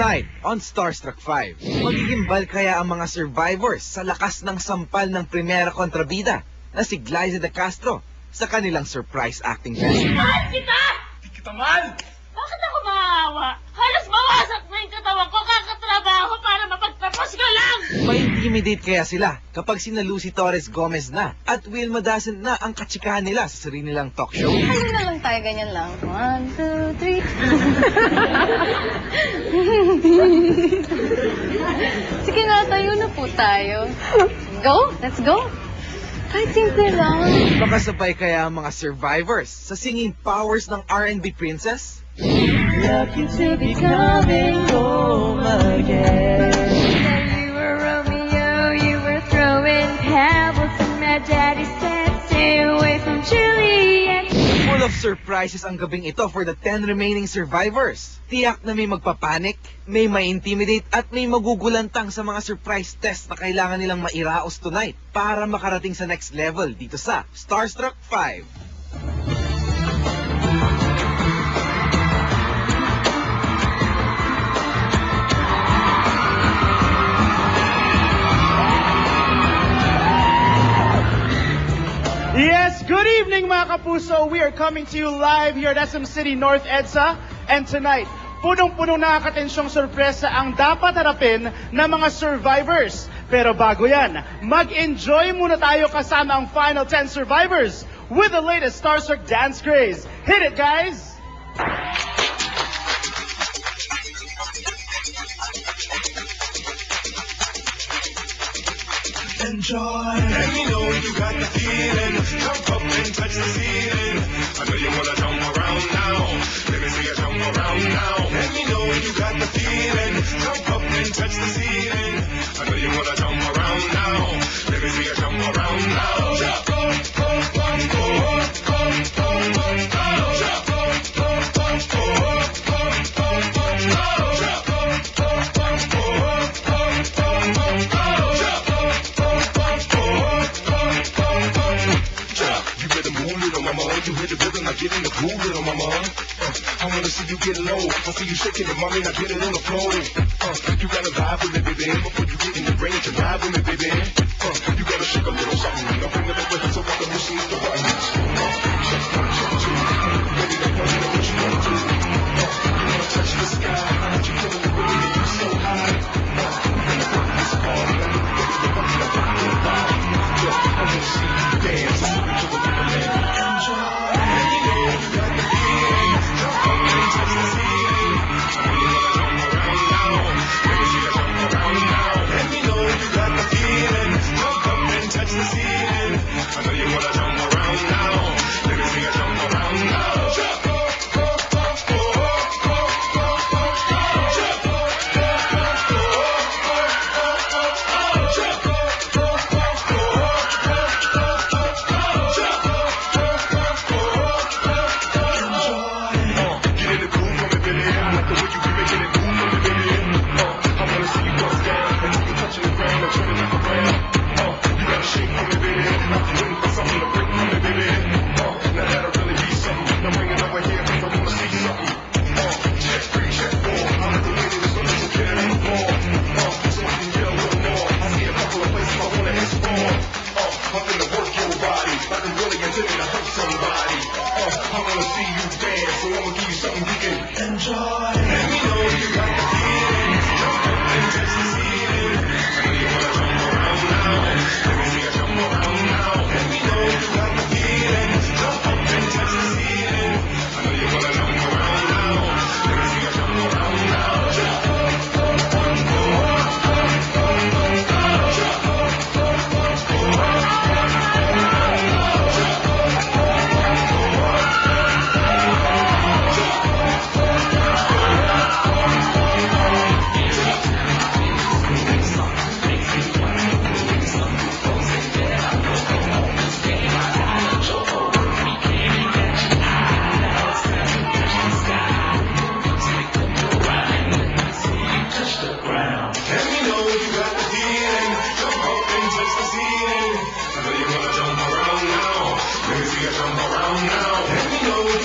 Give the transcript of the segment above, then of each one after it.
Tonight on Starstruck 5, magigimbal kaya ang mga survivors sa lakas ng sampal ng primera kontrabida na si Glyza de Castro sa kanilang surprise acting test. Mahal kita! Di kita mahal! Bakit ako maawa? Halos mawasak na yung katawan ko kakatrabaho para mapagtapos ko lang! Ma-intimidate kaya sila kapag sina Lucy Torres Gomez na at Wilma Dassent na ang katsikahan nila sa sarili nilang talk show. Halin na lang tayo, ganyan lang. 1, 2, 3. Sige na, tayo na po tayo. Go? Let's go. Kahit simple lang. Makasabay kaya ang mga survivors sa singing powers ng R&B princess? Lucky to be coming home again. You were Romeo, you were throwing pebbles and my daddy said stay away from Juliet. Full of surprises ang gabing ito for the 10 remaining survivors. Tiyak na may magpapanik, may ma-intimidate at may magugulantang sa mga surprise test na kailangan nilang mairaos tonight para makarating sa next level dito sa Starstruck 5. Yes, good evening mga kapuso. We are coming to you live here at SM City North EDSA. And tonight, punong-puno nakakatensyong sorpresa ang dapat harapin ng mga survivors. Pero bago yan, mag-enjoy muna tayo kasama ang final 10 survivors with the latest Starstruck dance craze. Hit it, guys! Enjoy. Let me know you got the feeling. Jump up and touch the ceiling. I know you wanna jump around now. Let me see you jump around now. Let me know you got the feeling. Jump up and touch the ceiling. I know you wanna jump around now. Let me see you jump around now. Jump, you hit the rhythm, I get in the groove, little mama. I wanna see you get low. I see you shaking it, mommy, now get it on the floor. You gotta vibe with me, baby, before you get in the range and ride with me, baby. You gotta shake a little something. I'm bringing it with you so I can listen to the buttons. Baby, they know what you wanna do. You wanna touch the sky, you feeling the rhythm, you so high. This all, baby, the buttons that rock your body. I wanna see you dance, to the rhythm.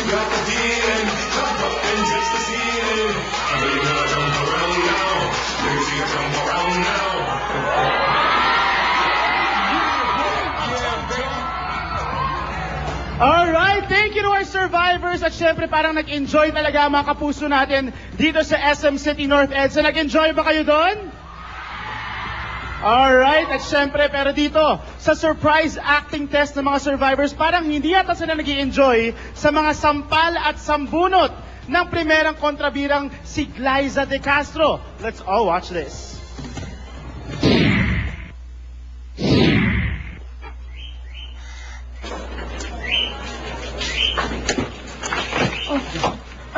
Got the feeling, jump up and touch the ceiling. I know you wanna jump around now. Let me see you jump around now. Alright, thank you to our survivors. At syempre parang nag-enjoy talaga ang mga kapuso natin dito sa SM City North EDSA. Nag-enjoy ba kayo doon? Alright, at syempre pero dito sa surprise acting test ng mga survivors, parang hindi yata sila nag-enjoy sa mga sampal at sambunot ng primerang kontrabirang si Glyza De Castro. Let's all watch this.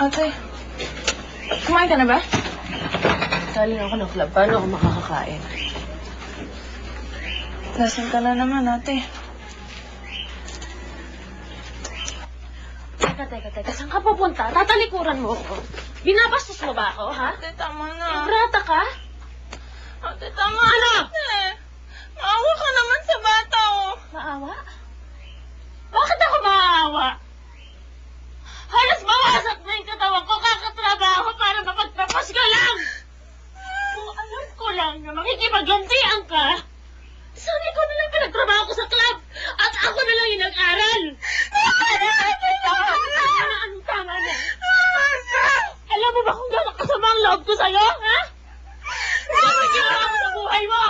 Ate, kumain ka na ba? Galing ako ng club. Paano ako makakakain? Lasing ka na naman, ate. Teka. Saan ka pupunta? Tatalikuran mo ako. Binabastos mo ba ako, ha? Ate, tama na. Ibrata ka? Ate, tama Ano? na. Ate, maawa ka naman sa bata, oh. Maawa? Bakit ako maawa? Halos mawasak na yung katawan ko, kakatrabaho para mapagtapos ko lang! Kung alam ko lang na makikipaglantian ka, sana ikaw na lang pinagtrabaho ko sa club at ako na lang yung nag-aral! Anong tama na? Alam mo ba kung gano'ng kasama ang loob ko sa'yo, ha? Ano ang ginawa mo sa buhay mo?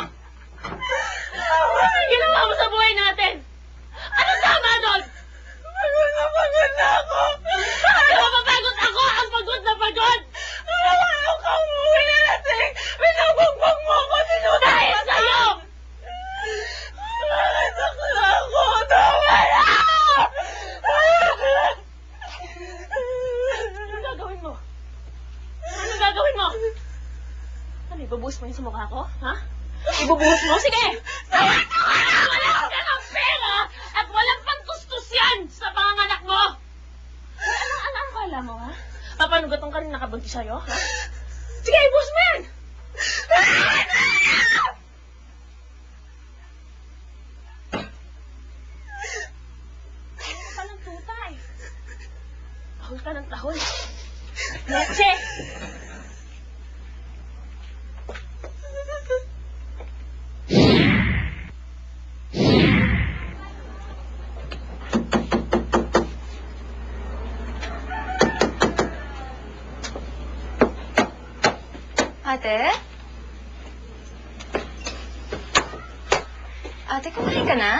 Ano ang ginawa mo sa buhay natin? Anong tama doon? Pagod na ako. Bakit mo mapagod ako? Ang pagod na pagod! Ayaw ka umuwi na natin. Pinabugbog mo ako. Dahil sa'yo! Nasaktan ako. Tama na! Anong gagawin mo? Anong gagawin mo? Ano, ibubuhos mo yun sa mukha ko? Ha? Ibubuhos mo? Sige! Wala ka ng pera at walang pangtustos yan sa panganganak mo! Ano ang kala mo, ha? Papanugatong ka rin nakabuntis sa'yo, ha? Sige, ibuhos mo yan! Ano ka ng tutay? Tahol ka ng tahol. Leche! Ate? Ate, kumain ka na?